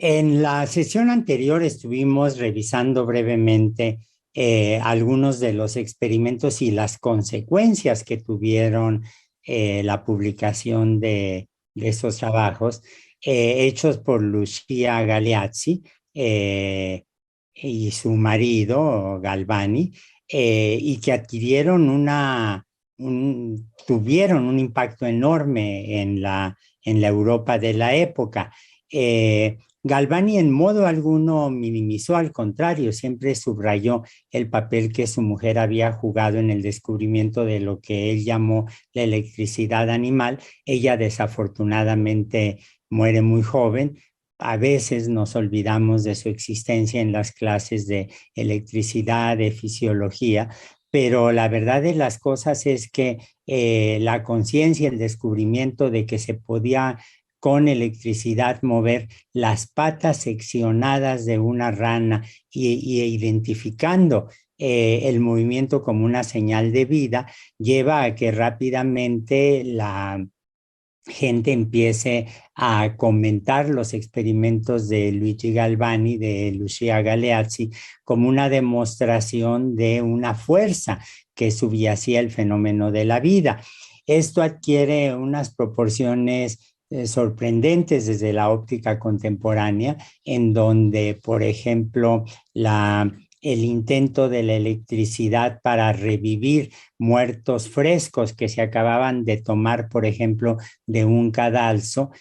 En la sesión anterior estuvimos revisando brevemente algunos de los experimentos y las consecuencias que tuvieron la publicación de estos trabajos hechos por Lucia Galeazzi eh, y su marido Galvani y que adquirieron tuvieron un impacto enorme en la Europa de la época. Galvani en modo alguno minimizó, al contrario, siempre subrayó el papel que su mujer había jugado en el descubrimiento de lo que él llamó la electricidad animal. Ella desafortunadamente muere muy joven. A veces nos olvidamos de su existencia en las clases de electricidad, de fisiología, pero la verdad de las cosas es que la conciencia, el descubrimiento de que se podía con electricidad mover las patas seccionadas de una rana y identificando el movimiento como una señal de vida, lleva a que rápidamente la gente empiece a comentar los experimentos de Luigi Galvani, de Lucia Galeazzi, como una demostración de una fuerza que subyacía el fenómeno de la vida. Esto adquiere unas proporciones sorprendentes desde la óptica contemporánea, en donde, por ejemplo, el intento de la electricidad para revivir muertos frescos que se acababan de tomar, por ejemplo, de un cadalso,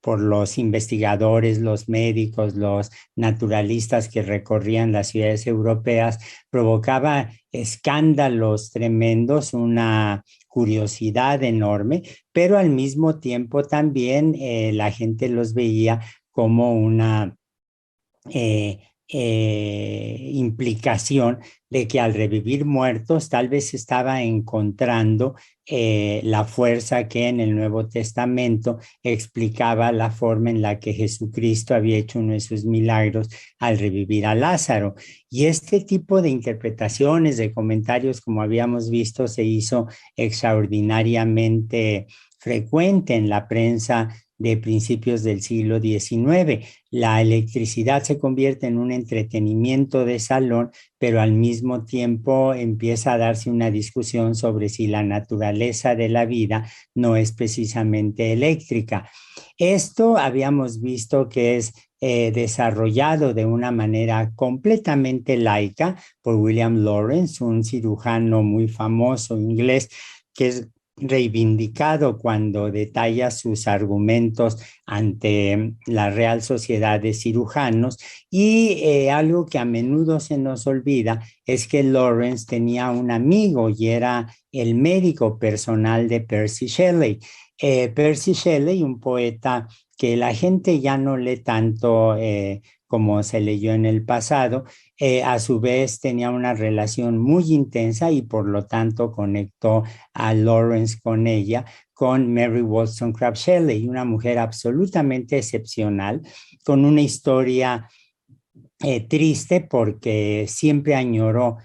por los investigadores, los médicos, los naturalistas que recorrían las ciudades europeas, provocaba escándalos tremendos, una curiosidad enorme, pero al mismo tiempo también la gente los veía como una implicación de que al revivir muertos tal vez estaba encontrando la fuerza que en el Nuevo Testamento explicaba la forma en la que Jesucristo había hecho uno de sus milagros al revivir a Lázaro. Y este tipo de interpretaciones, de comentarios, como habíamos visto, se hizo extraordinariamente frecuente en la prensa de principios del siglo XIX. La electricidad se convierte en un entretenimiento de salón, pero al mismo tiempo empieza a darse una discusión sobre si la naturaleza de la vida no es precisamente eléctrica. Esto habíamos visto que es desarrollado de una manera completamente laica por William Lawrence, un cirujano muy famoso inglés que es reivindicado cuando detalla sus argumentos ante la Real Sociedad de Cirujanos. Y algo que a menudo se nos olvida es que Lawrence tenía un amigo y era el médico personal de Percy Shelley. Percy Shelley, un poeta que la gente ya no lee tanto como se leyó en el pasado, a su vez tenía una relación muy intensa y por lo tanto conectó a Lawrence con ella, con Mary Wollstonecraft Shelley, una mujer absolutamente excepcional, con una historia triste porque siempre añoró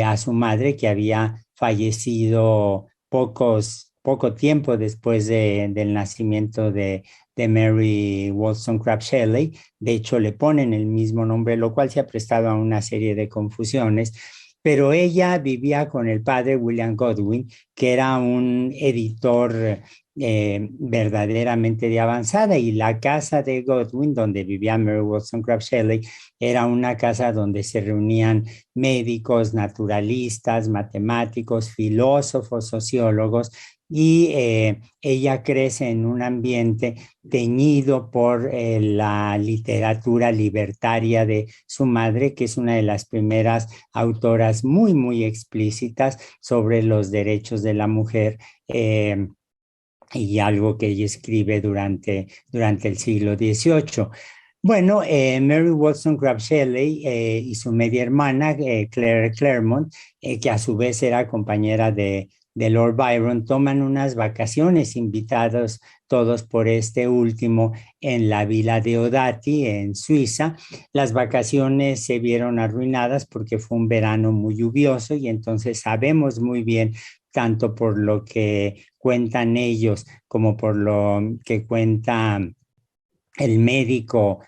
a su madre que había fallecido poco tiempo después del nacimiento de Mary Wollstonecraft Shelley. De hecho, le ponen el mismo nombre, lo cual se ha prestado a una serie de confusiones. Pero ella vivía con el padre William Godwin, que era un editor verdaderamente de avanzada, y la casa de Godwin, donde vivía Mary Wollstonecraft Shelley, era una casa donde se reunían médicos, naturalistas, matemáticos, filósofos, sociólogos, y ella crece en un ambiente teñido por la literatura libertaria de su madre, que es una de las primeras autoras muy, muy explícitas sobre los derechos de la mujer. Y algo que ella escribe durante el siglo XVIII. Bueno, Mary Wollstonecraft Shelley y su media hermana, Claire Claremont, que a su vez era compañera de Lord Byron, toman unas vacaciones invitados todos por este último en la vila de Odati, en Suiza. Las vacaciones se vieron arruinadas porque fue un verano muy lluvioso y entonces sabemos muy bien, tanto por lo que cuentan ellos como por lo que cuenta el médico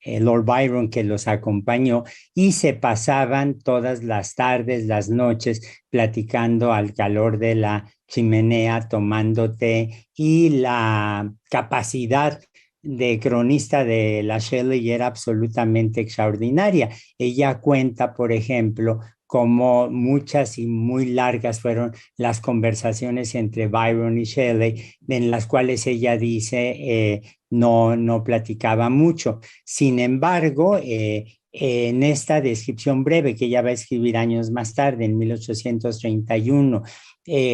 Lord Byron que los acompañó, y se pasaban todas las tardes, las noches, platicando al calor de la chimenea, tomando té, y la capacidad de cronista de la Shelley era absolutamente extraordinaria. Ella cuenta, por ejemplo, cómo muchas y muy largas fueron las conversaciones entre Byron y Shelley, en las cuales ella dice no platicaba mucho. Sin embargo, en esta descripción breve que ella va a escribir años más tarde, en 1831,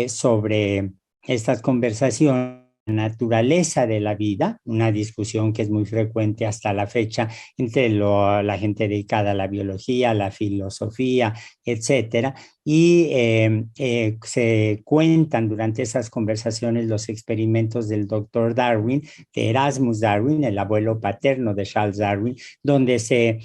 sobre estas conversaciones, naturaleza de la vida, una discusión que es muy frecuente hasta la fecha entre la gente dedicada a la biología, a la filosofía, etcétera, y se cuentan durante esas conversaciones los experimentos del doctor Darwin, de Erasmus Darwin, el abuelo paterno de Charles Darwin, donde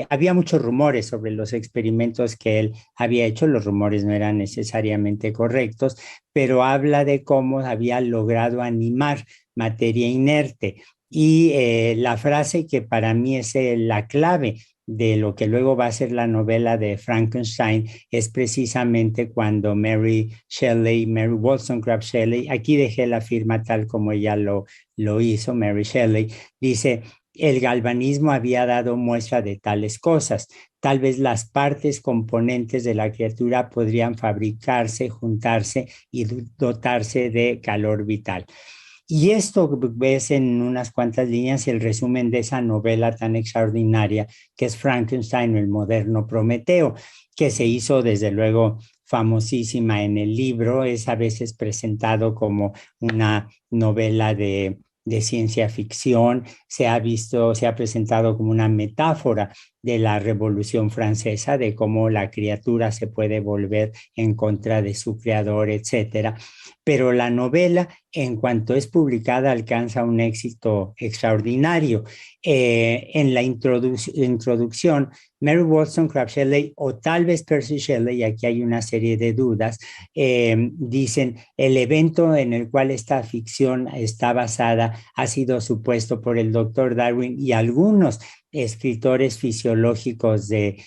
había muchos rumores sobre los experimentos que él había hecho. Los rumores no eran necesariamente correctos, pero habla de cómo había logrado animar materia inerte. Y la frase que para mí es la clave de lo que luego va a ser la novela de Frankenstein es precisamente cuando Mary Wollstonecraft Shelley, aquí dejé la firma tal como ella lo hizo, Mary Shelley, dice: el galvanismo había dado muestra de tales cosas. Tal vez las partes componentes de la criatura podrían fabricarse, juntarse y dotarse de calor vital. Y esto ves en unas cuantas líneas el resumen de esa novela tan extraordinaria que es Frankenstein, el moderno Prometeo, que se hizo desde luego famosísima en el libro. Es a veces presentado como una novela de ciencia ficción, se ha presentado como una metáfora de la Revolución Francesa, de cómo la criatura se puede volver en contra de su creador, etcétera. Pero la novela, en cuanto es publicada, alcanza un éxito extraordinario. En la introducción, Mary Wollstonecraft Shelley, o tal vez Percy Shelley, y aquí hay una serie de dudas, dicen: el evento en el cual esta ficción está basada ha sido supuesto por el doctor Darwin y algunos escritores fisiológicos de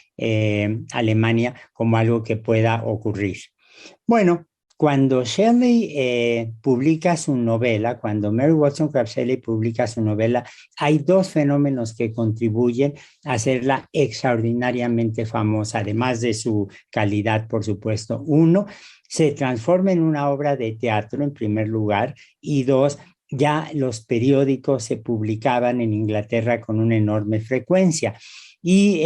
Alemania como algo que pueda ocurrir. Bueno, cuando Shelley publica su novela, cuando Mary Wollstonecraft Shelley publica su novela, hay dos fenómenos que contribuyen a hacerla extraordinariamente famosa, además de su calidad, por supuesto. Uno, se transforma en una obra de teatro, en primer lugar, y dos, ya los periódicos se publicaban en Inglaterra con una enorme frecuencia. Y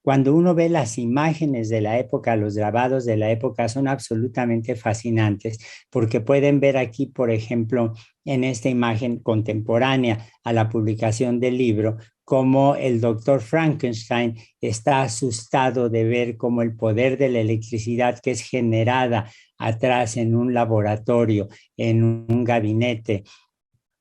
cuando uno ve las imágenes de la época, los grabados de la época son absolutamente fascinantes, porque pueden ver aquí, por ejemplo, en esta imagen contemporánea a la publicación del libro, cómo el doctor Frankenstein está asustado de ver cómo el poder de la electricidad que es generada atrás en un laboratorio, en un gabinete,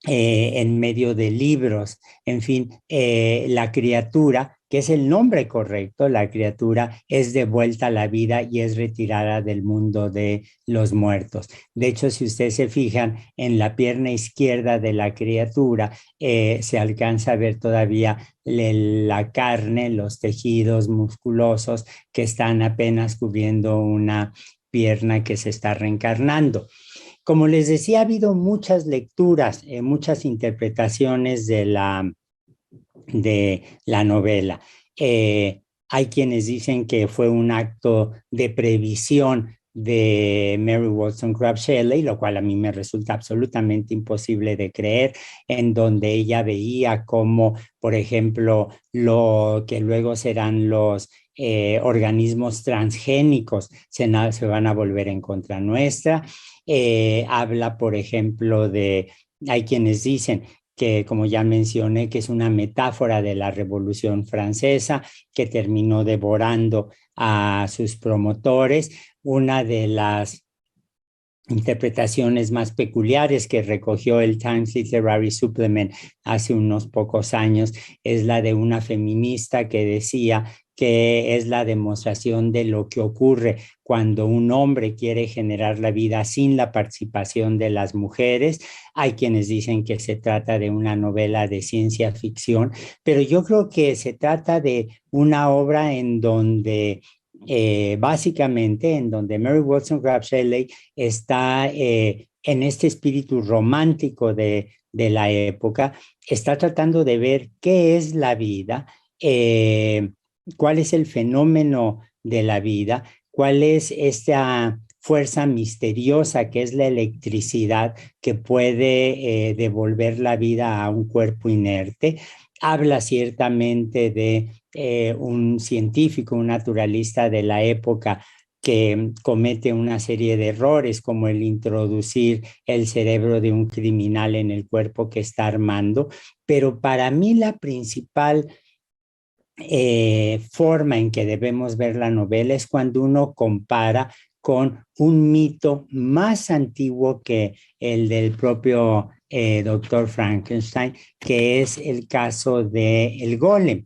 en medio de libros, en fin, la criatura, que es el nombre correcto, la criatura es devuelta a la vida y es retirada del mundo de los muertos. De hecho, si ustedes se fijan en la pierna izquierda de la criatura, se alcanza a ver todavía la carne, los tejidos musculosos que están apenas cubriendo una pierna que se está reencarnando. Como les decía, ha habido muchas lecturas, muchas interpretaciones de la novela. Hay quienes dicen que fue un acto de previsión de Mary Wollstonecraft Shelley, lo cual a mí me resulta absolutamente imposible de creer, en donde ella veía como, por ejemplo, lo que luego serán los organismos transgénicos se van a volver en contra nuestra. Habla, por ejemplo, hay quienes dicen que, como ya mencioné, que es una metáfora de la Revolución Francesa que terminó devorando a sus promotores. Una de las interpretaciones más peculiares que recogió el Times Literary Supplement hace unos pocos años es la de una feminista que decía que es la demostración de lo que ocurre cuando un hombre quiere generar la vida sin la participación de las mujeres. Hay quienes dicen que se trata de una novela de ciencia ficción, pero yo creo que se trata de una obra en donde básicamente en donde Mary Wollstonecraft Shelley está en este espíritu romántico de la época, está tratando de ver qué es la vida, cuál es el fenómeno de la vida, cuál es esta fuerza misteriosa que es la electricidad que puede devolver la vida a un cuerpo inerte. Habla ciertamente de un científico, un naturalista de la época que comete una serie de errores, como el introducir el cerebro de un criminal en el cuerpo que está armando. Pero para mí la principal forma en que debemos ver la novela es cuando uno compara con un mito más antiguo que el del propio doctor Frankenstein, que es el caso de el golem.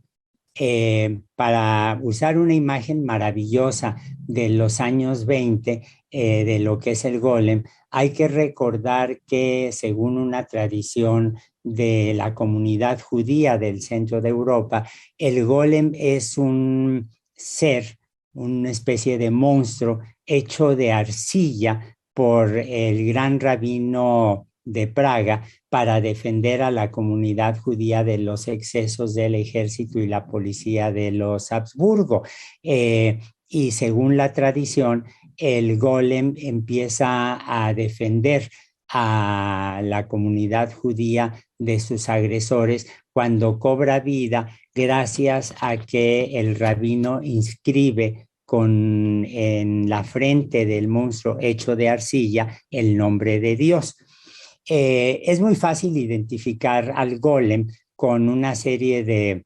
Para usar una imagen maravillosa de los años 20 de lo que es el golem, hay que recordar que según una tradición de la comunidad judía del centro de Europa, el golem es un ser, una especie de monstruo hecho de arcilla por el gran rabino de Praga para defender a la comunidad judía de los excesos del ejército y la policía de los Habsburgo. Y según la tradición, el golem empieza a defender a la comunidad judía de sus agresores cuando cobra vida gracias a que el rabino inscribe en la frente del monstruo hecho de arcilla el nombre de Dios. Es muy fácil identificar al golem con una serie de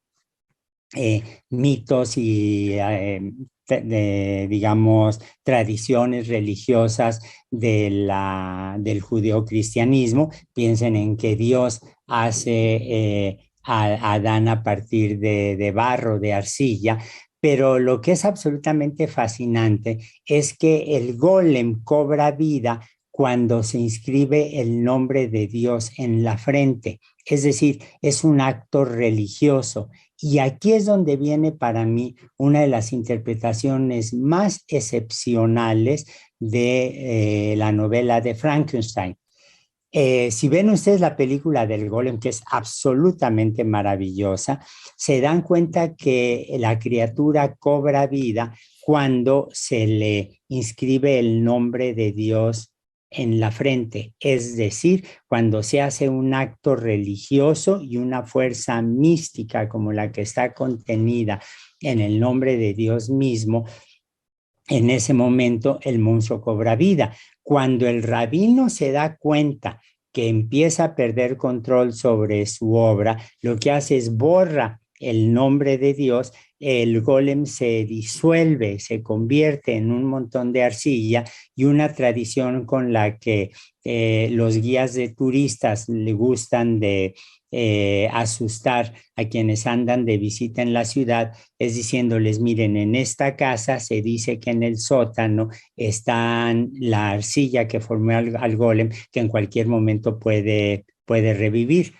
mitos y, digamos, tradiciones religiosas del judeocristianismo. Piensen en que Dios hace a Adán a partir de barro, de arcilla. Pero lo que es absolutamente fascinante es que el golem cobra vida cuando se inscribe el nombre de Dios en la frente. Es decir, es un acto religioso. Y aquí es donde viene para mí una de las interpretaciones más excepcionales de la novela de Frankenstein. Si ven ustedes la película del Golem, que es absolutamente maravillosa, se dan cuenta que la criatura cobra vida cuando se le inscribe el nombre de Dios en la frente, es decir, cuando se hace un acto religioso y una fuerza mística como la que está contenida en el nombre de Dios mismo. En ese momento el monstruo cobra vida. Cuando el rabino se da cuenta que empieza a perder control sobre su obra, lo que hace es borra el nombre de Dios, el golem se disuelve, se convierte en un montón de arcilla, y una tradición con la que los guías de turistas le gustan de asustar a quienes andan de visita en la ciudad, es diciéndoles: miren, en esta casa se dice que en el sótano está la arcilla que formó al golem, que en cualquier momento puede revivir.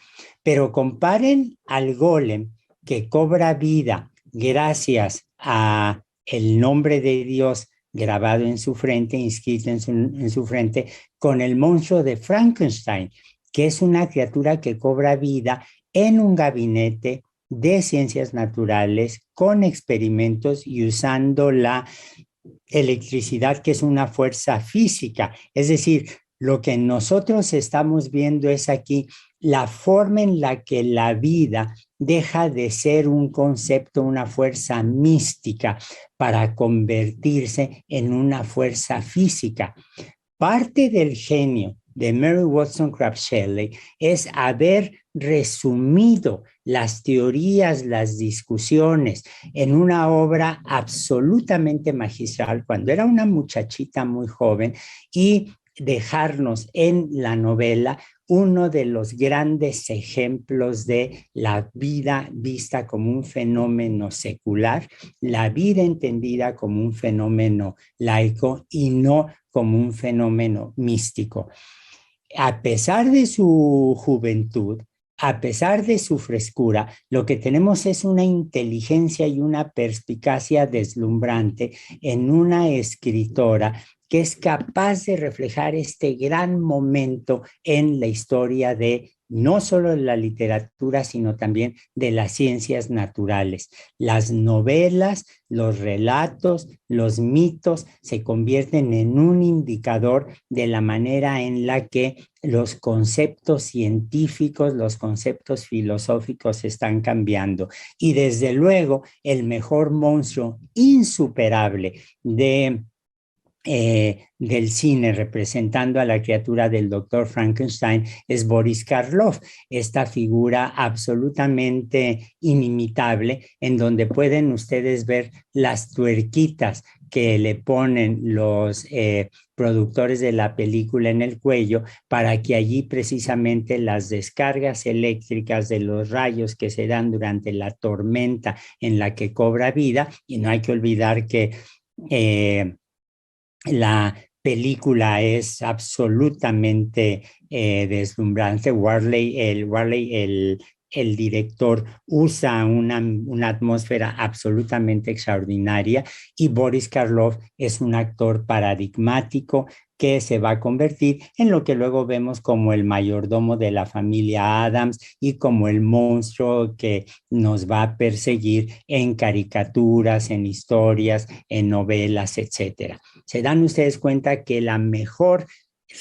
Pero comparen al golem que cobra vida gracias a el nombre de Dios grabado en su frente, inscrito en su frente, con el monstruo de Frankenstein, que es una criatura que cobra vida en un gabinete de ciencias naturales con experimentos y usando la electricidad, que es una fuerza física. Es decir, lo que nosotros estamos viendo es aquí la forma en la que la vida deja de ser un concepto, una fuerza mística, para convertirse en una fuerza física. Parte del genio de Mary Wollstonecraft Shelley es haber resumido las teorías, las discusiones en una obra absolutamente magistral cuando era una muchachita muy joven, y dejarnos en la novela uno de los grandes ejemplos de la vida vista como un fenómeno secular, la vida entendida como un fenómeno laico y no como un fenómeno místico. A pesar de su juventud, a pesar de su frescura, lo que tenemos es una inteligencia y una perspicacia deslumbrante en una escritora que es capaz de reflejar este gran momento en la historia de no solo de la literatura, sino también de las ciencias naturales. Las novelas, los relatos, los mitos se convierten en un indicador de la manera en la que los conceptos científicos, los conceptos filosóficos están cambiando. Y desde luego, el mejor monstruo insuperable del cine representando a la criatura del doctor Frankenstein es Boris Karloff, esta figura absolutamente inimitable en donde pueden ustedes ver las tuerquitas que le ponen los productores de la película en el cuello para que allí precisamente las descargas eléctricas de los rayos que se dan durante la tormenta en la que cobra vida, y no hay que olvidar que la película es absolutamente deslumbrante. El director, usa una atmósfera absolutamente extraordinaria y Boris Karloff es un actor paradigmático que se va a convertir en lo que luego vemos como el mayordomo de la familia Adams y como el monstruo que nos va a perseguir en caricaturas, en historias, en novelas, etcétera. Se dan ustedes cuenta que la mejor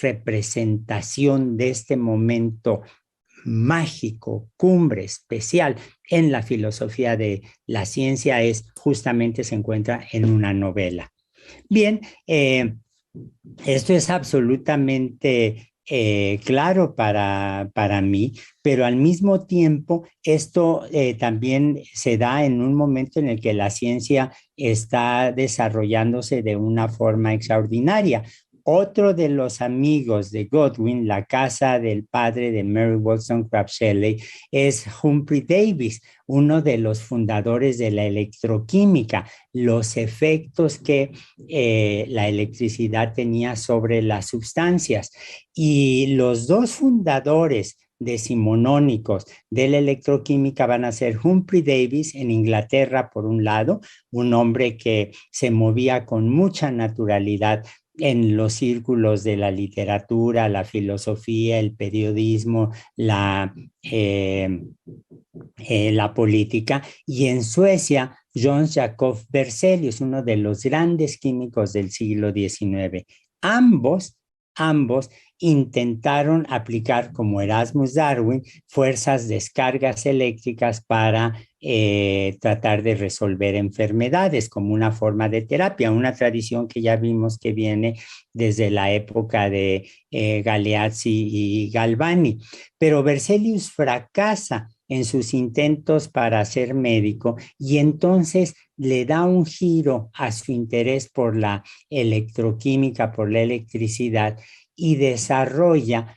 representación de este momento mágico, cumbre, especial en la filosofía de la ciencia justamente se encuentra en una novela. Bien, esto es absolutamente claro para mí, pero al mismo tiempo esto también se da en un momento en el que la ciencia está desarrollándose de una forma extraordinaria. Otro de los amigos de Godwin, la casa del padre de Mary Wollstonecraft Shelley, es Humphrey Davis, uno de los fundadores de la electroquímica, los efectos que la electricidad tenía sobre las sustancias. Y los dos fundadores decimonónicos de la electroquímica van a ser Humphrey Davis en Inglaterra, por un lado, un hombre que se movía con mucha naturalidad en los círculos de la literatura, la filosofía, el periodismo, la política, y en Suecia, Jöns Jacob Berzelius, uno de los grandes químicos del siglo XIX. Ambos intentaron aplicar, como Erasmus Darwin, fuerzas descargas eléctricas para tratar de resolver enfermedades como una forma de terapia, una tradición que ya vimos que viene desde la época de Galeazzi y Galvani. Pero Berzelius fracasa en sus intentos para ser médico y entonces le da un giro a su interés por la electroquímica, por la electricidad, y desarrolla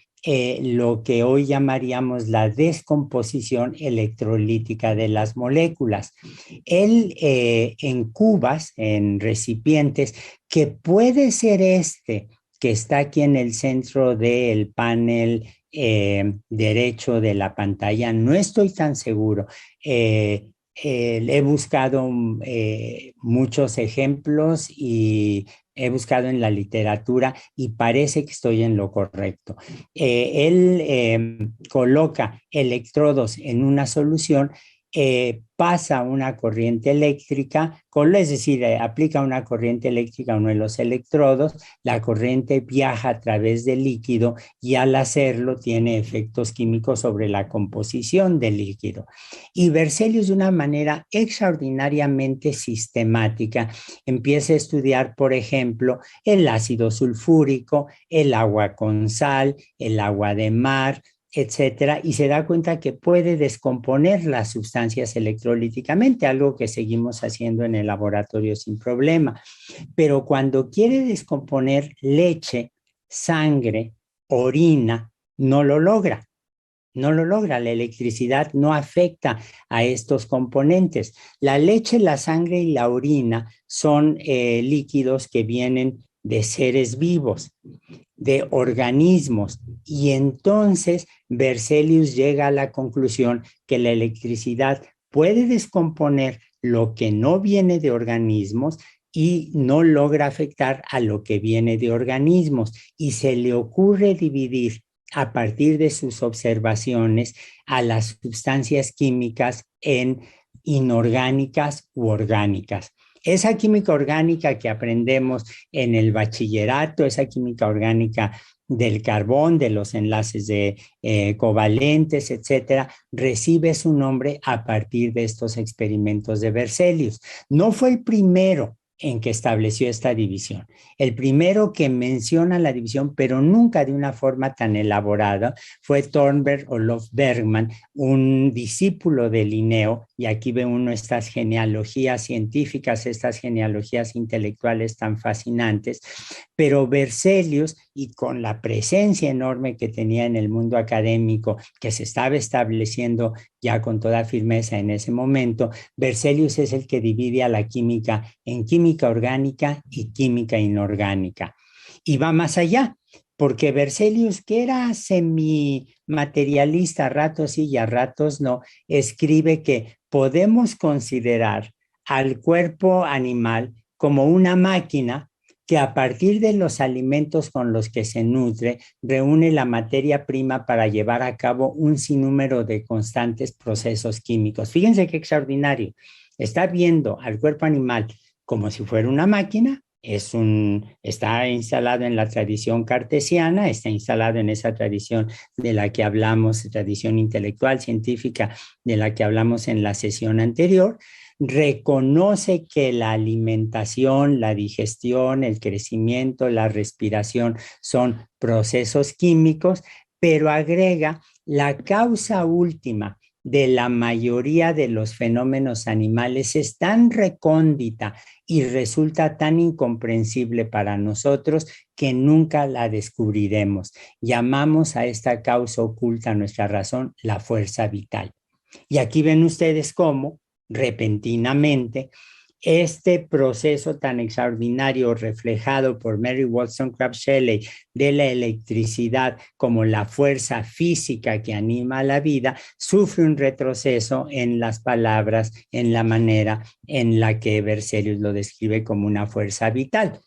lo que hoy llamaríamos la descomposición electrolítica de las moléculas. Él en cubas, en recipientes, que puede ser que está aquí en el centro del panel derecho de la pantalla, no estoy tan seguro. He buscado muchos ejemplos y he buscado en la literatura y parece que estoy en lo correcto. Él coloca electrodos en una solución, pasa una corriente eléctrica, es decir, aplica una corriente eléctrica a uno de los electrodos, la corriente viaja a través del líquido y al hacerlo tiene efectos químicos sobre la composición del líquido. Y Berzelius, de una manera extraordinariamente sistemática, empieza a estudiar, por ejemplo, el ácido sulfúrico, el agua con sal, el agua de mar, etcétera, y se da cuenta que puede descomponer las sustancias electrolíticamente, algo que seguimos haciendo en el laboratorio sin problema. Pero cuando quiere descomponer leche, sangre, orina, no lo logra. No lo logra, la electricidad no afecta a estos componentes. La leche, la sangre y la orina son líquidos que vienen de seres vivos, de organismos, y entonces Berzelius llega a la conclusión que la electricidad puede descomponer lo que no viene de organismos y no logra afectar a lo que viene de organismos, y se le ocurre dividir a partir de sus observaciones a las sustancias químicas en inorgánicas u orgánicas. Esa química orgánica que aprendemos en el bachillerato, esa química orgánica del carbón, de los enlaces covalentes, etcétera, recibe su nombre a partir de estos experimentos de Berzelius. No fue el primero en que estableció esta división. El primero que menciona la división, pero nunca de una forma tan elaborada, fue Thornberg Olof Bergman, un discípulo de Linneo, y aquí ve uno estas genealogías científicas, estas genealogías intelectuales tan fascinantes, pero Berzelius, y con la presencia enorme que tenía en el mundo académico, que se estaba estableciendo ya con toda firmeza en ese momento, Berzelius es el que divide a la química en química orgánica y química inorgánica. Y va más allá, porque Berzelius, que era semimaterialista, a ratos sí y a ratos no, escribe que podemos considerar al cuerpo animal como una máquina que a partir de los alimentos con los que se nutre, reúne la materia prima para llevar a cabo un sinnúmero de constantes procesos químicos. Fíjense qué extraordinario. Está viendo al cuerpo animal como si fuera una máquina, está instalado en la tradición cartesiana, está instalado en esa tradición de la que hablamos, tradición intelectual, científica, de la que hablamos en la sesión anterior. Reconoce que la alimentación, la digestión, el crecimiento, la respiración son procesos químicos, pero agrega la causa última de la mayoría de los fenómenos animales es tan recóndita y resulta tan incomprensible para nosotros que nunca la descubriremos. Llamamos a esta causa oculta a nuestra razón la fuerza vital. Y aquí ven ustedes cómo repentinamente este proceso tan extraordinario reflejado por Mary Wollstonecraft Shelley de la electricidad como la fuerza física que anima a la vida, sufre un retroceso en las palabras, en la manera en la que Berzelius lo describe como una fuerza vital.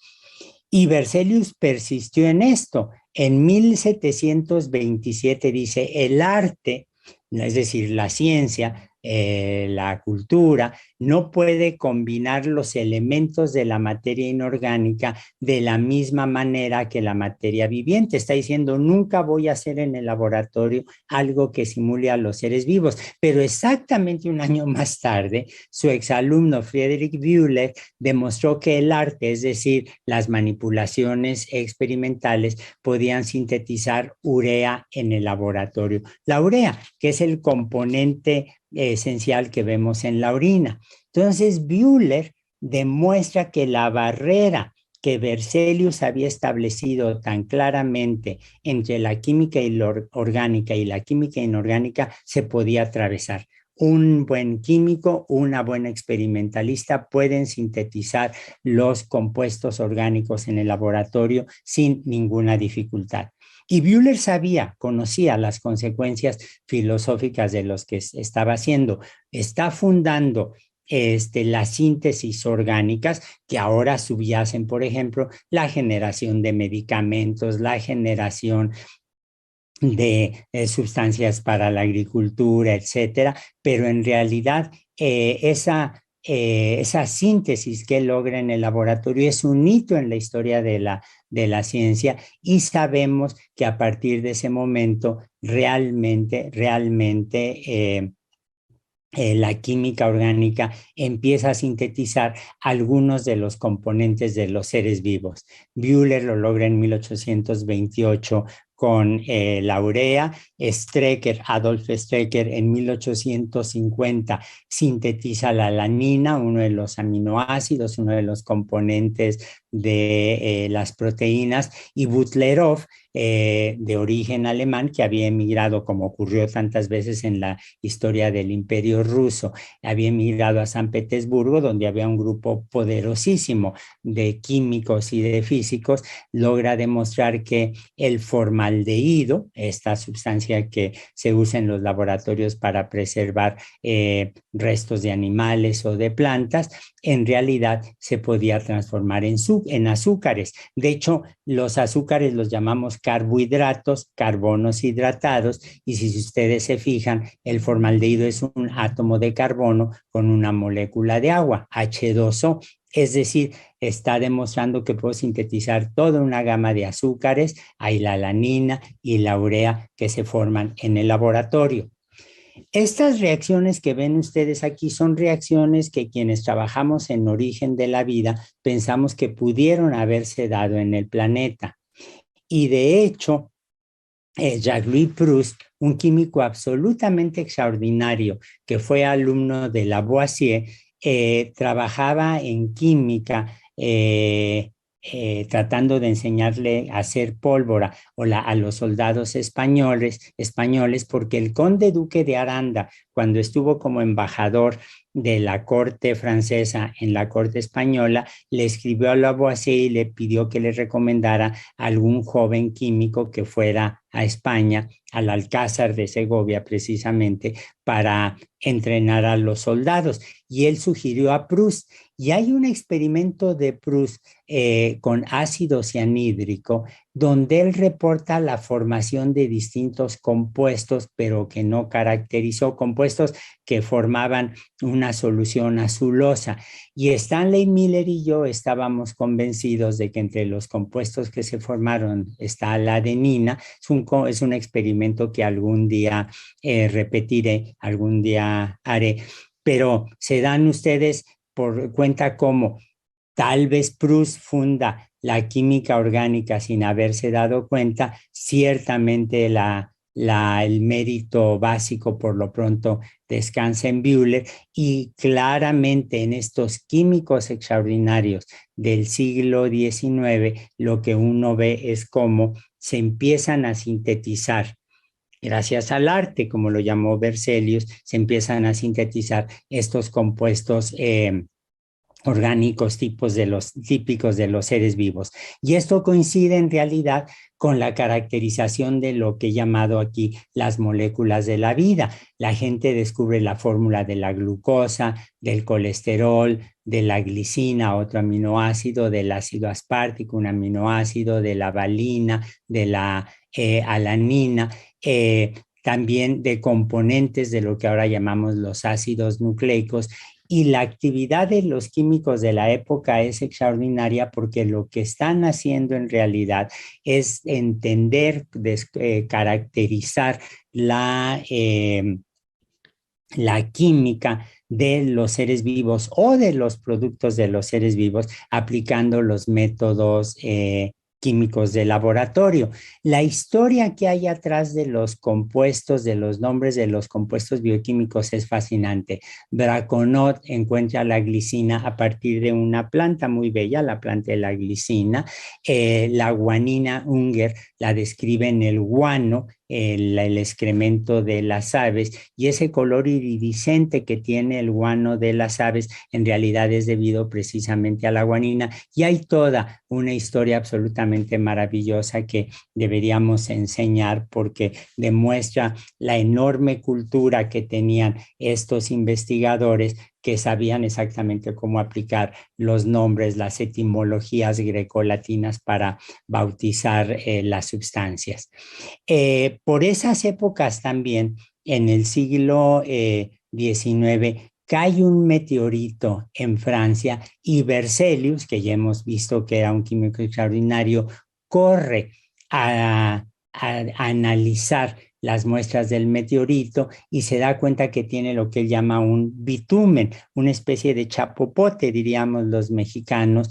Y Berzelius persistió en esto. En 1727 dice, el arte, es decir, la ciencia, la cultura, no puede combinar los elementos de la materia inorgánica de la misma manera que la materia viviente. Está diciendo, nunca voy a hacer en el laboratorio algo que simule a los seres vivos. Pero exactamente un año más tarde, su exalumno Friedrich Wöhler demostró que el arte, es decir, las manipulaciones experimentales, podían sintetizar urea en el laboratorio. La urea, que es el componente esencial que vemos en la orina. Entonces, Wöhler demuestra que la barrera que Berzelius había establecido tan claramente entre la química orgánica y la química inorgánica se podía atravesar. Un buen químico, una buena experimentalista pueden sintetizar los compuestos orgánicos en el laboratorio sin ninguna dificultad. Y Wöhler conocía las consecuencias filosóficas de los que estaba haciendo. Está fundando las síntesis orgánicas que ahora subyacen, por ejemplo, la generación de medicamentos, la generación de sustancias para la agricultura, etcétera, pero en realidad esa síntesis que logra en el laboratorio es un hito en la historia de la ciencia, y sabemos que a partir de ese momento realmente la química orgánica empieza a sintetizar algunos de los componentes de los seres vivos. Wöhler lo logra en 1828 con la urea. Adolf Strecker, en 1850 sintetiza la alanina, uno de los aminoácidos, uno de los componentes de las proteínas, y Butlerov, de origen alemán, que había emigrado, como ocurrió tantas veces en la historia del Imperio Ruso, había emigrado a San Petersburgo, donde había un grupo poderosísimo de químicos y de físicos, logra demostrar que el formaldehído, esta sustancia que se usa en los laboratorios para preservar restos de animales o de plantas, en realidad se podía transformar en azúcares. De hecho, los azúcares los llamamos carbohidratos, carbonos hidratados, y si ustedes se fijan, el formaldehído es un átomo de carbono con una molécula de agua, H2O. Es decir, está demostrando que puedo sintetizar toda una gama de azúcares, hay la alanina y la urea que se forman en el laboratorio. Estas reacciones que ven ustedes aquí son reacciones que quienes trabajamos en origen de la vida pensamos que pudieron haberse dado en el planeta. Y de hecho, Jacques-Louis Proust, un químico absolutamente extraordinario que fue alumno de Lavoisier, trabajaba en química tratando de enseñarle a hacer pólvora a los soldados españoles, porque el conde duque de Aranda, cuando estuvo como embajador de la corte francesa en la corte española, le escribió a Lavoisier y le pidió que le recomendara a algún joven químico que fuera a España, al Alcázar de Segovia precisamente, para entrenar a los soldados. Y él sugirió a Proust. Y hay un experimento de Proust con ácido cianhídrico, donde él reporta la formación de distintos compuestos, pero que no caracterizó, compuestos que formaban una solución azulosa. Y Stanley Miller y yo estábamos convencidos de que entre los compuestos que se formaron está la adenina. Es un experimento que algún día repetiré, algún día haré, pero se dan ustedes por cuenta cómo tal vez Proust funda la química orgánica sin haberse dado cuenta. Ciertamente el mérito básico por lo pronto descansa en Bühler, y claramente en estos químicos extraordinarios del siglo XIX lo que uno ve es cómo se empiezan a sintetizar. Gracias al arte, como lo llamó Berzelius, se empiezan a sintetizar estos compuestos orgánicos típicos de los seres vivos. Y esto coincide en realidad con la caracterización de lo que he llamado aquí las moléculas de la vida. La gente descubre la fórmula de la glucosa, del colesterol, de la glicina, otro aminoácido, del ácido aspartico, un aminoácido, de la valina, de la alanina, también de componentes de lo que ahora llamamos los ácidos nucleicos. Y la actividad de los químicos de la época es extraordinaria, porque lo que están haciendo en realidad es entender, caracterizar la química de los seres vivos o de los productos de los seres vivos, aplicando los métodos químicos de laboratorio. La historia que hay atrás de los compuestos, de los nombres de los compuestos bioquímicos, es fascinante. Braconot encuentra la glicina a partir de una planta muy bella, la planta de la glicina. La guanina Unger la describe en el guano, el excremento de las aves, y ese color iridiscente que tiene el guano de las aves en realidad es debido precisamente a la guanina. Y hay toda una historia absolutamente maravillosa que deberíamos enseñar, porque demuestra la enorme cultura que tenían estos investigadores, que sabían exactamente cómo aplicar los nombres, las etimologías grecolatinas para bautizar las sustancias. Por esas épocas también, en el siglo XIX, cae un meteorito en Francia, y Berzelius, que ya hemos visto que era un químico extraordinario, corre a analizar las muestras del meteorito y se da cuenta que tiene lo que él llama un bitumen, una especie de chapopote, diríamos los mexicanos,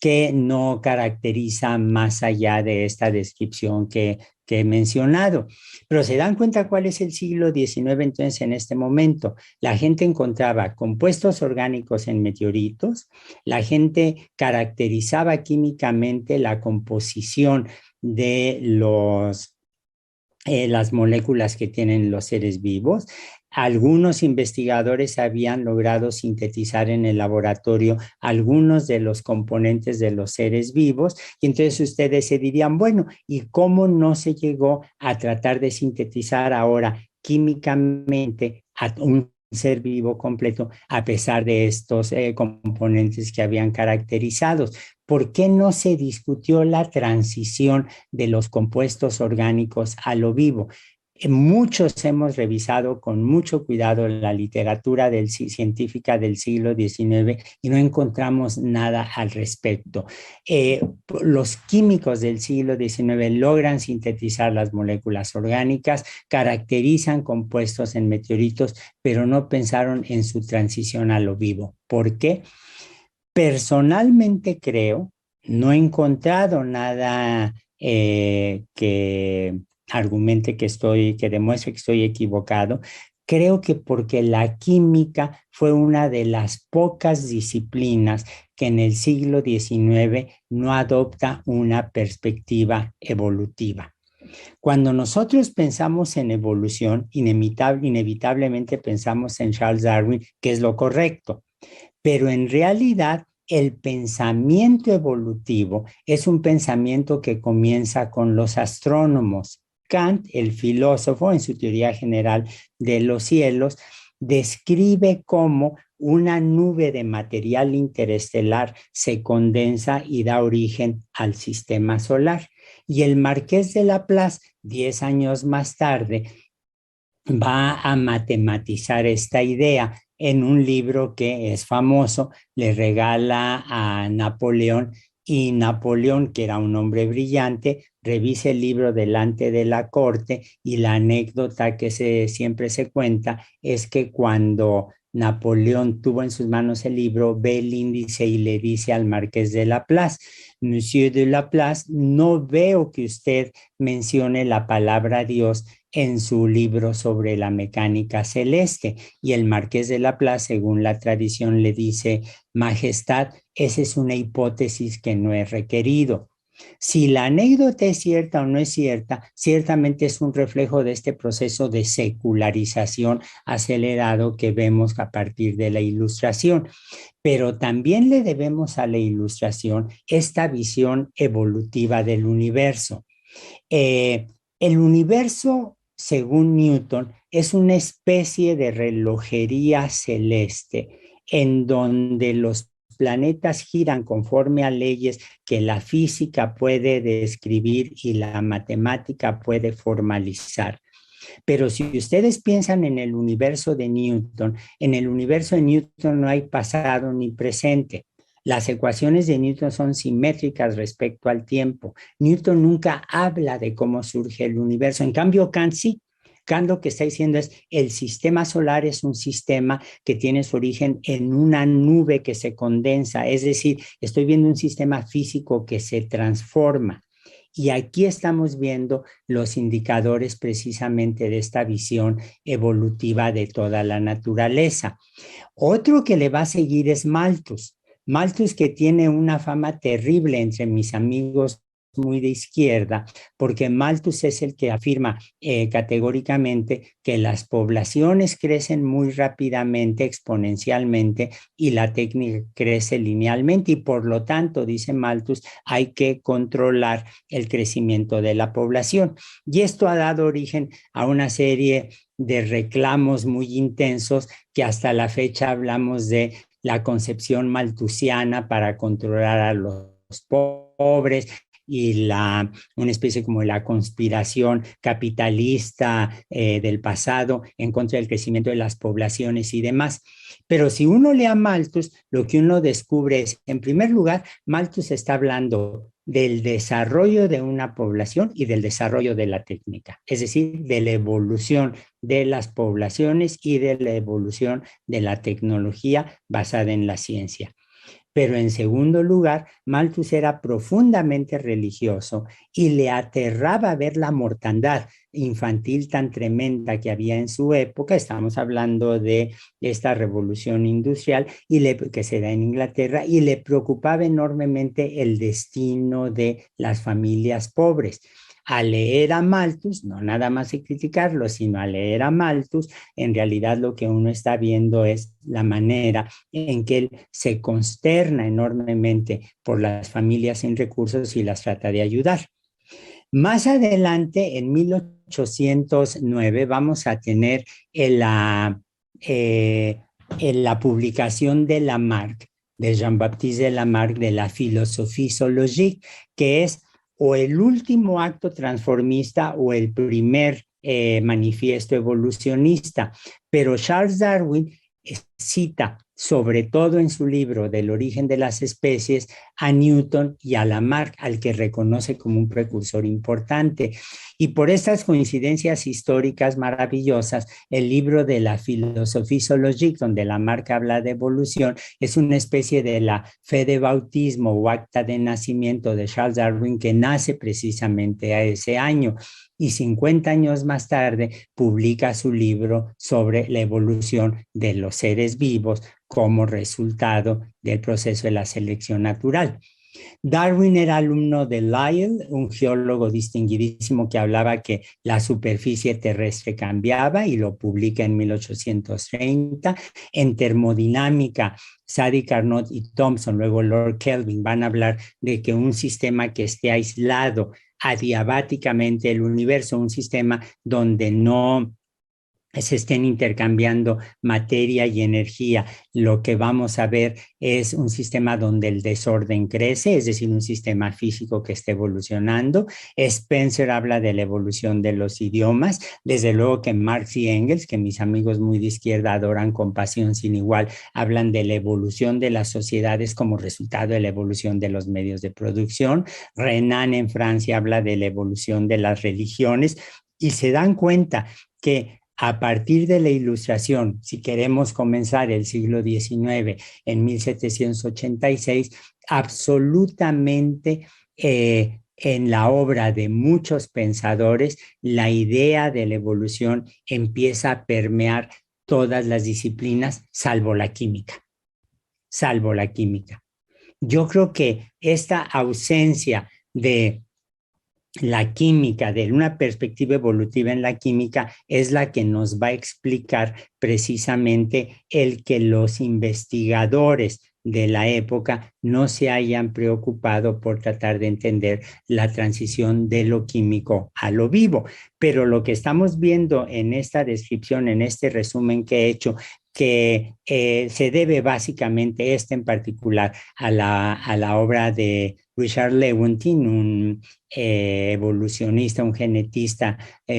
que no caracteriza más allá de esta descripción que he mencionado. Pero se dan cuenta cuál es el siglo XIX entonces en este momento. La gente encontraba compuestos orgánicos en meteoritos, la gente caracterizaba químicamente la composición de las moléculas que tienen los seres vivos. Algunos investigadores habían logrado sintetizar en el laboratorio algunos de los componentes de los seres vivos y entonces ustedes se dirían, bueno, ¿y cómo no se llegó a tratar de sintetizar ahora químicamente a un ser vivo completo a pesar de estos componentes que habían caracterizados? ¿Por qué no se discutió la transición de los compuestos orgánicos a lo vivo? Muchos hemos revisado con mucho cuidado la literatura científica del siglo XIX y no encontramos nada al respecto. Los químicos del siglo XIX logran sintetizar las moléculas orgánicas, caracterizan compuestos en meteoritos, pero no pensaron en su transición a lo vivo. ¿Por qué? Personalmente creo, no he encontrado nada que argumente que demuestre que estoy equivocado. Creo que porque la química fue una de las pocas disciplinas que en el siglo XIX no adopta una perspectiva evolutiva. Cuando nosotros pensamos en evolución, inevitablemente pensamos en Charles Darwin, que es lo correcto. Pero en realidad el pensamiento evolutivo es un pensamiento que comienza con los astrónomos. Kant, el filósofo, en su teoría general de los cielos, describe cómo una nube de material interestelar se condensa y da origen al sistema solar. Y el Marqués de Laplace, 10 años más tarde, va a matematizar esta idea en un libro que es famoso, le regala a Napoleón y Napoleón, que era un hombre brillante, revisa el libro delante de la corte y la anécdota que siempre se cuenta es que cuando Napoleón tuvo en sus manos el libro, ve el índice y le dice al Marqués de Laplace, Monsieur de Laplace, no veo que usted mencione la palabra Dios en su libro sobre la mecánica celeste. Y el Marqués de Laplace, según la tradición, le dice, Majestad, esa es una hipótesis que no he requerido. Si la anécdota es cierta o no es cierta, ciertamente es un reflejo de este proceso de secularización acelerado que vemos a partir de la Ilustración. Pero también le debemos a la Ilustración esta visión evolutiva del universo. El universo, según Newton, es una especie de relojería celeste en donde los planetas giran conforme a leyes que la física puede describir y la matemática puede formalizar. Pero si ustedes piensan en el universo de Newton, en el universo de Newton no hay pasado ni presente. Las ecuaciones de Newton son simétricas respecto al tiempo. Newton nunca habla de cómo surge el universo. En cambio, Kant sí. Kant lo que está diciendo es el sistema solar es un sistema que tiene su origen en una nube que se condensa. Es decir, estoy viendo un sistema físico que se transforma. Y aquí estamos viendo los indicadores precisamente de esta visión evolutiva de toda la naturaleza. Otro que le va a seguir es Malthus. Malthus, que tiene una fama terrible entre mis amigos muy de izquierda, porque Malthus es el que afirma categóricamente que las poblaciones crecen muy rápidamente, exponencialmente, y la técnica crece linealmente, y por lo tanto, dice Malthus, hay que controlar el crecimiento de la población. Y esto ha dado origen a una serie de reclamos muy intensos que hasta la fecha hablamos de la concepción malthusiana para controlar a los pobres y una especie como la conspiración capitalista del pasado en contra del crecimiento de las poblaciones y demás. Pero si uno lee a Malthus, lo que uno descubre es, en primer lugar, Malthus está hablando del desarrollo de una población y del desarrollo de la técnica, es decir, de la evolución de las poblaciones y de la evolución de la tecnología basada en la ciencia. Pero en segundo lugar, Malthus era profundamente religioso y le aterraba ver la mortandad infantil tan tremenda que había en su época. Estamos hablando de esta revolución industrial que se da en Inglaterra, y le preocupaba enormemente el destino de las familias pobres. Al leer a Malthus, no nada más de criticarlo, sino al leer a Malthus, en realidad lo que uno está viendo es la manera en que él se consterna enormemente por las familias sin recursos y las trata de ayudar. Más adelante, en 1809, vamos a tener eh, la publicación de Lamarck, de Jean-Baptiste de Lamarck, de la Philosophie zoologique, que es o el último acto transformista o el primer manifiesto evolucionista. Pero Charles Darwin cita, sobre todo en su libro del origen de las especies, a Newton y a Lamarck, al que reconoce como un precursor importante. Y por estas coincidencias históricas maravillosas, el libro de la Philosophie zoologique, donde Lamarck habla de evolución, es una especie de la fe de bautismo o acta de nacimiento de Charles Darwin, que nace precisamente a ese año. Y 50 años más tarde publica su libro sobre la evolución de los seres vivos como resultado del proceso de la selección natural. Darwin era alumno de Lyell, un geólogo distinguidísimo que hablaba que la superficie terrestre cambiaba, y lo publica en 1830. En termodinámica, Sadi Carnot y Thomson, luego Lord Kelvin, van a hablar de que un sistema que esté aislado adiabáticamente el universo, un sistema donde no se estén intercambiando materia y energía, lo que vamos a ver es un sistema donde el desorden crece, es decir, un sistema físico que está evolucionando. Spencer habla de la evolución de los idiomas, desde luego que Marx y Engels, que mis amigos muy de izquierda adoran con pasión sin igual, hablan de la evolución de las sociedades como resultado de la evolución de los medios de producción. Renan en Francia habla de la evolución de las religiones, y se dan cuenta que a partir de la Ilustración, si queremos comenzar el siglo XIX en 1786, absolutamente en la obra de muchos pensadores, la idea de la evolución empieza a permear todas las disciplinas, salvo la química, salvo la química. Yo creo que esta ausencia de la química, de una perspectiva evolutiva en la química, es la que nos va a explicar precisamente el que los investigadores de la época no se hayan preocupado por tratar de entender la transición de lo químico a lo vivo. Pero lo que estamos viendo en esta descripción, en este resumen que he hecho, que se debe básicamente, en particular, a la obra de Richard Lewontin, un evolucionista, un genetista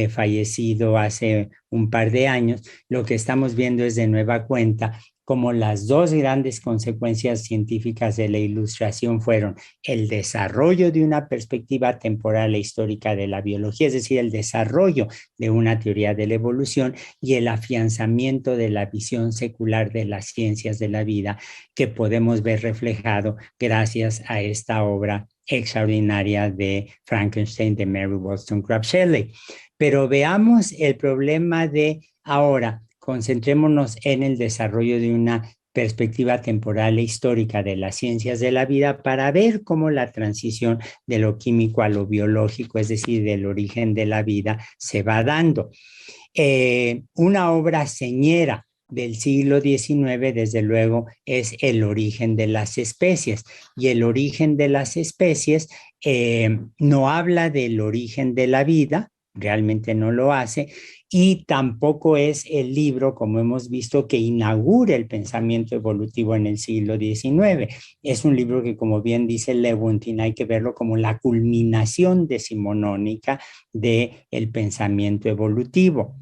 fallecido hace un par de años. Lo que estamos viendo es de nueva cuenta como las dos grandes consecuencias científicas de la Ilustración fueron el desarrollo de una perspectiva temporal e histórica de la biología, es decir, el desarrollo de una teoría de la evolución, y el afianzamiento de la visión secular de las ciencias de la vida, que podemos ver reflejado gracias a esta obra extraordinaria de Frankenstein de Mary Wollstonecraft Shelley. Pero veamos el problema de ahora. Concentrémonos en el desarrollo de una perspectiva temporal e histórica de las ciencias de la vida para ver cómo la transición de lo químico a lo biológico, es decir, del origen de la vida, se va dando. Una obra señera del siglo XIX, desde luego, es El origen de las especies. Y El origen de las especies no habla del origen de la vida, realmente no lo hace, y tampoco es el libro, como hemos visto, que inaugura el pensamiento evolutivo en el siglo XIX. Es un libro que, como bien dice Lewontin, hay que verlo como la culminación decimonónica del pensamiento evolutivo.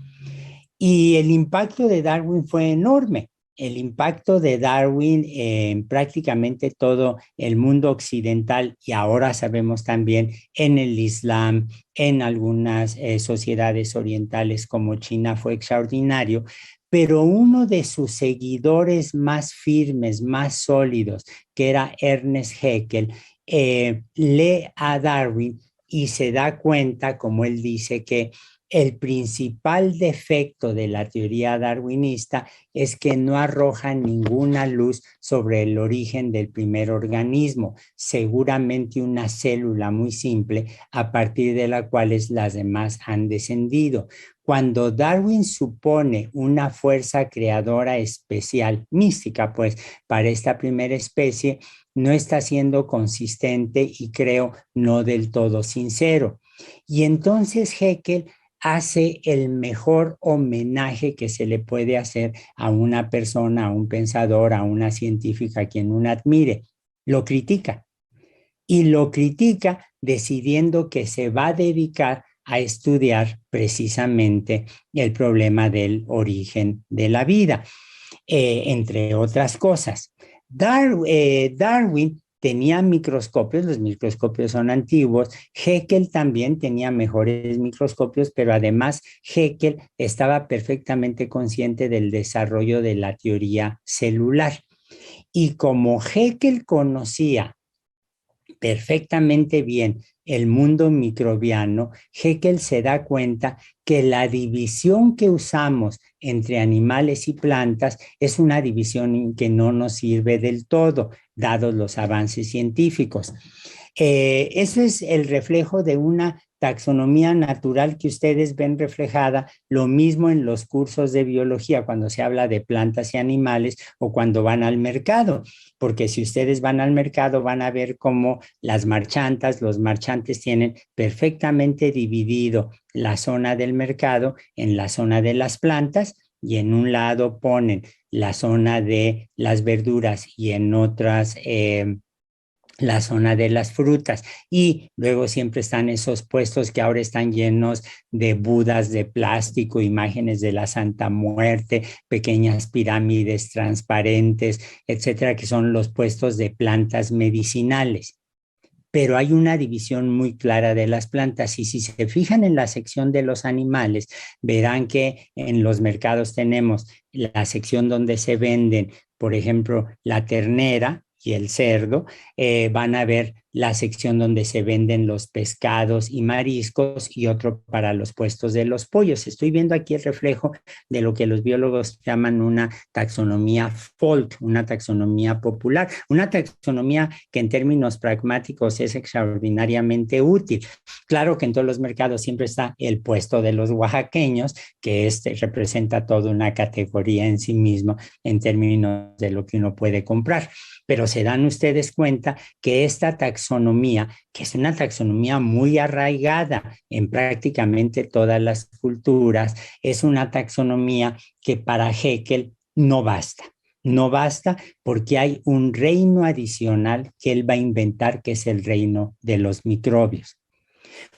Y el impacto de Darwin fue enorme. El impacto de Darwin en prácticamente todo el mundo occidental, y ahora sabemos también en el Islam, en algunas sociedades orientales como China, fue extraordinario, pero uno de sus seguidores más firmes, más sólidos, que era Ernest Haeckel, lee a Darwin y se da cuenta, como él dice, que el principal defecto de la teoría darwinista es que no arroja ninguna luz sobre el origen del primer organismo, seguramente una célula muy simple a partir de la cual las demás han descendido. Cuando Darwin supone una fuerza creadora especial, mística, pues, para esta primera especie, no está siendo consistente y creo no del todo sincero. Y entonces Haeckel hace el mejor homenaje que se le puede hacer a una persona, a un pensador, a una científica a quien uno admire. Lo critica. Y lo critica decidiendo que se va a dedicar a estudiar precisamente el problema del origen de la vida, entre otras cosas. Darwin tenía microscopios, los microscopios son antiguos. Haeckel también tenía mejores microscopios, pero además Haeckel estaba perfectamente consciente del desarrollo de la teoría celular. Y como Haeckel conocía perfectamente bien el mundo microbiano, Haeckel se da cuenta que la división que usamos entre animales y plantas es una división que no nos sirve del todo, dados los avances científicos. Eso es el reflejo de una taxonomía natural que ustedes ven reflejada, lo mismo en los cursos de biología cuando se habla de plantas y animales o cuando van al mercado, porque si ustedes van al mercado van a ver cómo las marchantas, los marchantes tienen perfectamente dividido la zona del mercado en la zona de las plantas y en un lado ponen la zona de las verduras y en otras la zona de las frutas y luego siempre están esos puestos que ahora están llenos de budas de plástico, imágenes de la Santa Muerte, pequeñas pirámides transparentes, etcétera, que son los puestos de plantas medicinales. Pero hay una división muy clara de las plantas y si se fijan en la sección de los animales, verán que en los mercados tenemos la sección donde se venden, por ejemplo, la ternera y el cerdo, van a ver la sección donde se venden los pescados y mariscos y otro para los puestos de los pollos. Estoy viendo aquí el reflejo de lo que los biólogos llaman una taxonomía folk, una taxonomía popular, una taxonomía que en términos pragmáticos es extraordinariamente útil. Claro que en todos los mercados siempre está el puesto de los oaxaqueños, que representa toda una categoría en sí mismo en términos de lo que uno puede comprar. Pero se dan ustedes cuenta que esta taxonomía, que es una taxonomía muy arraigada en prácticamente todas las culturas, es una taxonomía que para Haeckel no basta. No basta porque hay un reino adicional que él va a inventar, que es el reino de los microbios.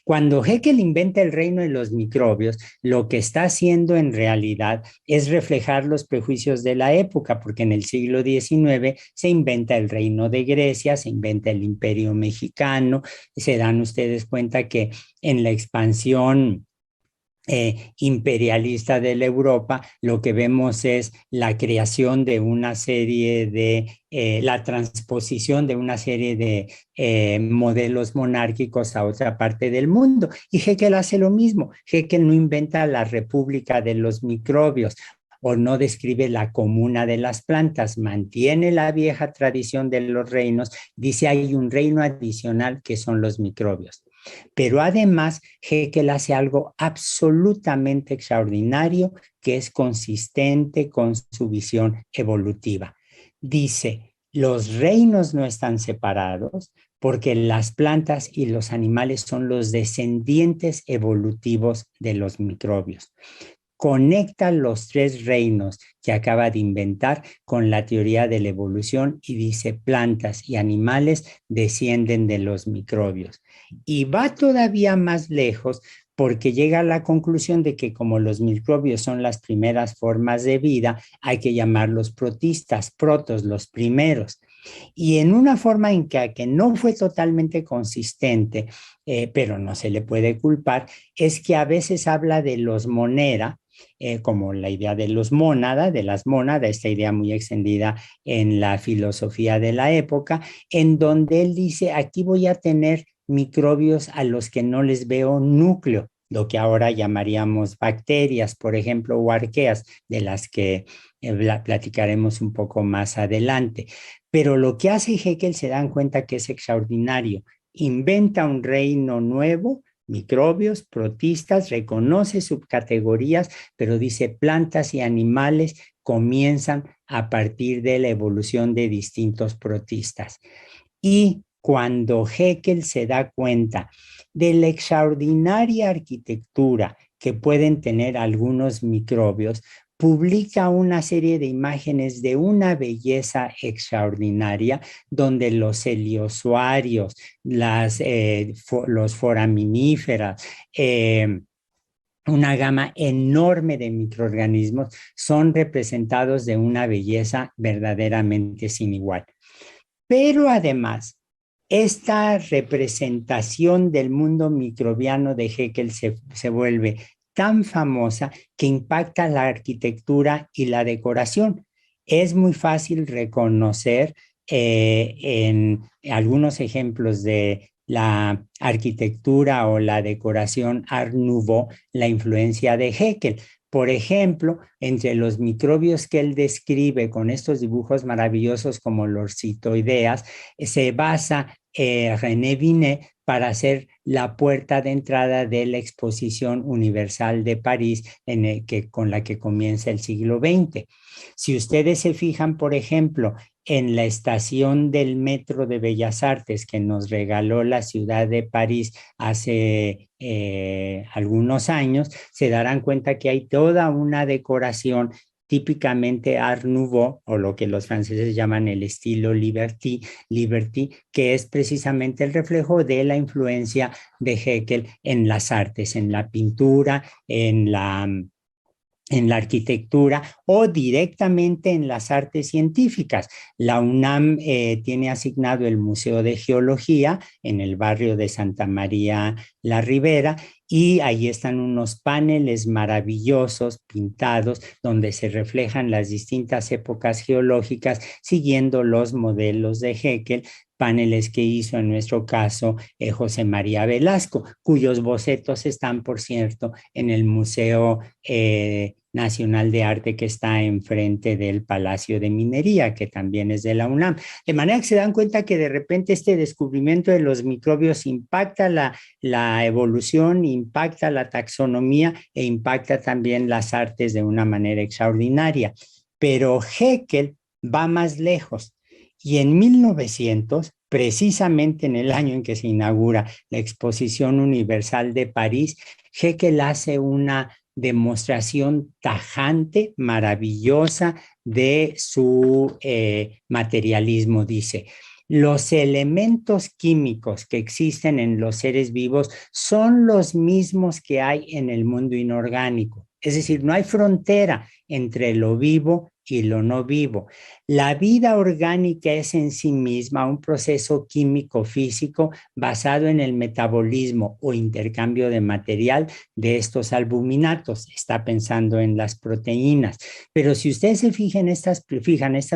Cuando Haeckel inventa el reino de los microbios, lo que está haciendo en realidad es reflejar los prejuicios de la época, porque en el siglo XIX se inventa el reino de Grecia, se inventa el imperio mexicano, se dan ustedes cuenta que en la expansión imperialista de la Europa, lo que vemos es la creación de una serie de, la transposición de una serie de modelos monárquicos a otra parte del mundo. Y Haeckel hace lo mismo. Haeckel no inventa la república de los microbios o no describe la comuna de las plantas, mantiene la vieja tradición de los reinos, dice hay un reino adicional que son los microbios. Pero además, Haeckel hace algo absolutamente extraordinario que es consistente con su visión evolutiva. Dice, los reinos no están separados porque las plantas y los animales son los descendientes evolutivos de los microbios. Conecta los tres reinos que acaba de inventar con la teoría de la evolución y dice plantas y animales descienden de los microbios. Y va todavía más lejos porque llega a la conclusión de que como los microbios son las primeras formas de vida, hay que llamarlos protistas, protos, los primeros. Y en una forma en que no fue totalmente consistente, pero no se le puede culpar, es que a veces habla de los monera, como la idea de los mónada, de las mónadas, esta idea muy extendida en la filosofía de la época, en donde él dice, aquí voy a tener microbios a los que no les veo núcleo, lo que ahora llamaríamos bacterias, por ejemplo, o arqueas, de las que platicaremos un poco más adelante. Pero lo que hace Haeckel se dan cuenta que es extraordinario. Inventa un reino nuevo, microbios, protistas, reconoce subcategorías, pero dice plantas y animales comienzan a partir de la evolución de distintos protistas. Y cuando Haeckel se da cuenta de la extraordinaria arquitectura que pueden tener algunos microbios, publica una serie de imágenes de una belleza extraordinaria, donde los heliozoarios, los foraminíferas, una gama enorme de microorganismos son representados de una belleza verdaderamente sin igual. Pero además, esta representación del mundo microbiano de Haeckel se vuelve tan famosa que impacta la arquitectura y la decoración. Es muy fácil reconocer en algunos ejemplos de la arquitectura o la decoración Art Nouveau la influencia de Haeckel. Por ejemplo, entre los microbios que él describe con estos dibujos maravillosos como los citoideas, se basa René Binet para hacer la puerta de entrada de la Exposición Universal de París con la que comienza el siglo XX. Si ustedes se fijan, por ejemplo, en la estación del Metro de Bellas Artes que nos regaló la ciudad de París hace algunos años, se darán cuenta que hay toda una decoración típicamente Art Nouveau, o lo que los franceses llaman el estilo Liberty, que es precisamente el reflejo de la influencia de Haeckel en las artes, en la pintura, en la arquitectura o directamente en las artes científicas. La UNAM tiene asignado el Museo de Geología en el barrio de Santa María la Ribera, y ahí están unos paneles maravillosos pintados donde se reflejan las distintas épocas geológicas siguiendo los modelos de Haeckel, paneles que hizo en nuestro caso José María Velasco, cuyos bocetos están, por cierto, en el Museo Nacional de Arte que está enfrente del Palacio de Minería, que también es de la UNAM. De manera que se dan cuenta que de repente este descubrimiento de los microbios impacta la evolución, impacta la taxonomía e impacta también las artes de una manera extraordinaria. Pero Haeckel va más lejos. Y en 1900, precisamente en el año en que se inaugura la Exposición Universal de París, Haeckel hace una demostración tajante, maravillosa de su materialismo. Dice, los elementos químicos que existen en los seres vivos son los mismos que hay en el mundo inorgánico. Es decir, no hay frontera entre lo vivo y lo no vivo. La vida orgánica es en sí misma un proceso químico-físico basado en el metabolismo o intercambio de material de estos albuminatos. Está pensando en las proteínas. Pero si ustedes se fijan estas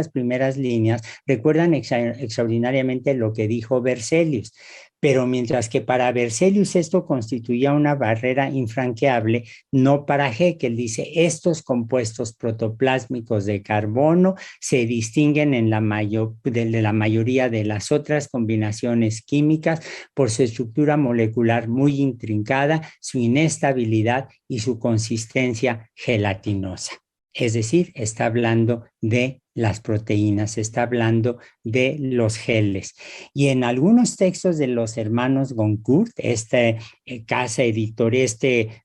primeras líneas, recuerdan extraordinariamente lo que dijo Berzelius. Pero mientras que para Berzelius esto constituía una barrera infranqueable, no para Haeckel. Dice, estos compuestos protoplásmicos de carbono se distinguen de la mayoría de las otras combinaciones químicas por su estructura molecular muy intrincada, su inestabilidad y su consistencia gelatinosa. Es decir, está hablando de las proteínas, está hablando de los geles. Y en algunos textos de los hermanos Goncourt, esta casa editorial,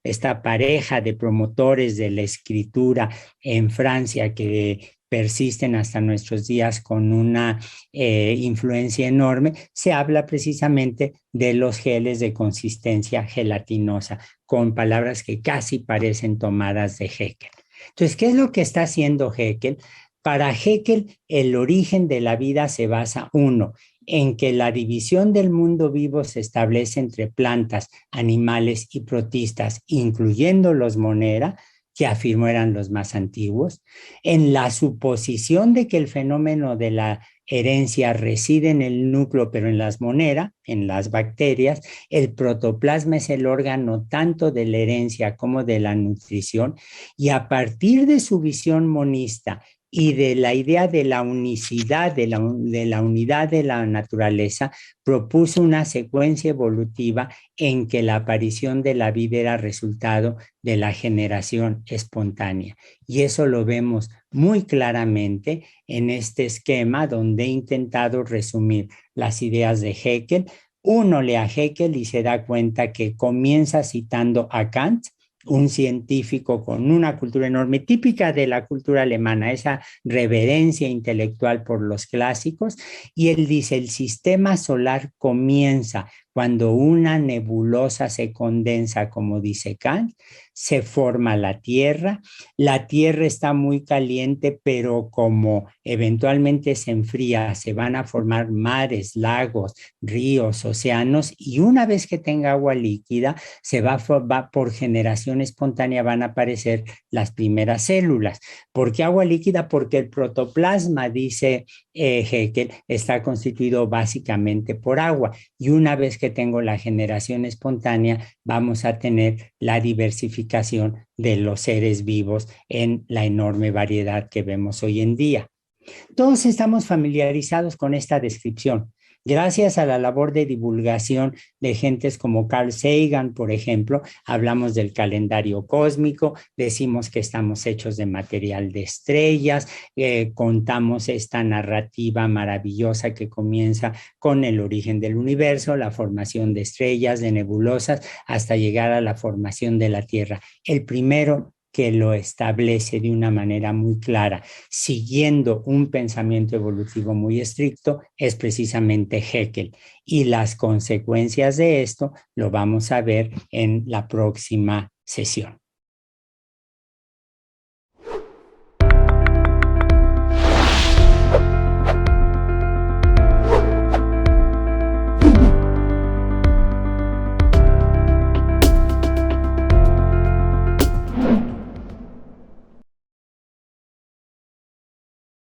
esta pareja de promotores de la escritura en Francia que persisten hasta nuestros días con una influencia enorme, se habla precisamente de los geles de consistencia gelatinosa, con palabras que casi parecen tomadas de Haeckel. Entonces, ¿qué es lo que está haciendo Haeckel? Para Haeckel, el origen de la vida se basa, uno, en que la división del mundo vivo se establece entre plantas, animales y protistas, incluyendo los monera, que afirmó eran los más antiguos, en la suposición de que el fenómeno de la herencia reside en el núcleo, pero en las moneras, en las bacterias. El protoplasma es el órgano tanto de la herencia como de la nutrición, y a partir de su visión monista y de la idea de la unicidad, de la unidad de la naturaleza, propuso una secuencia evolutiva en que la aparición de la vida era resultado de la generación espontánea. Y eso lo vemos muy claramente en este esquema donde he intentado resumir las ideas de Haeckel. Uno lee a Haeckel y se da cuenta que comienza citando a Kant, un científico con una cultura enorme, típica de la cultura alemana, esa reverencia intelectual por los clásicos, y él dice, el sistema solar comienza cuando una nebulosa se condensa, como dice Kant, se forma la Tierra está muy caliente, pero como eventualmente se enfría, se van a formar mares, lagos, ríos, océanos, y una vez que tenga agua líquida, va por generación espontánea, van a aparecer las primeras células. ¿Por qué agua líquida? Porque el protoplasma, dice Haeckel, está constituido básicamente por agua, y una vez que tengo la generación espontánea, vamos a tener la diversificación de los seres vivos en la enorme variedad que vemos hoy en día. Todos estamos familiarizados con esta descripción. Gracias a la labor de divulgación de gentes como Carl Sagan, por ejemplo, hablamos del calendario cósmico, decimos que estamos hechos de material de estrellas, contamos esta narrativa maravillosa que comienza con el origen del universo, la formación de estrellas, de nebulosas, hasta llegar a la formación de la Tierra. El primero que lo establece de una manera muy clara, siguiendo un pensamiento evolutivo muy estricto, es precisamente Haeckel. Y las consecuencias de esto lo vamos a ver en la próxima sesión.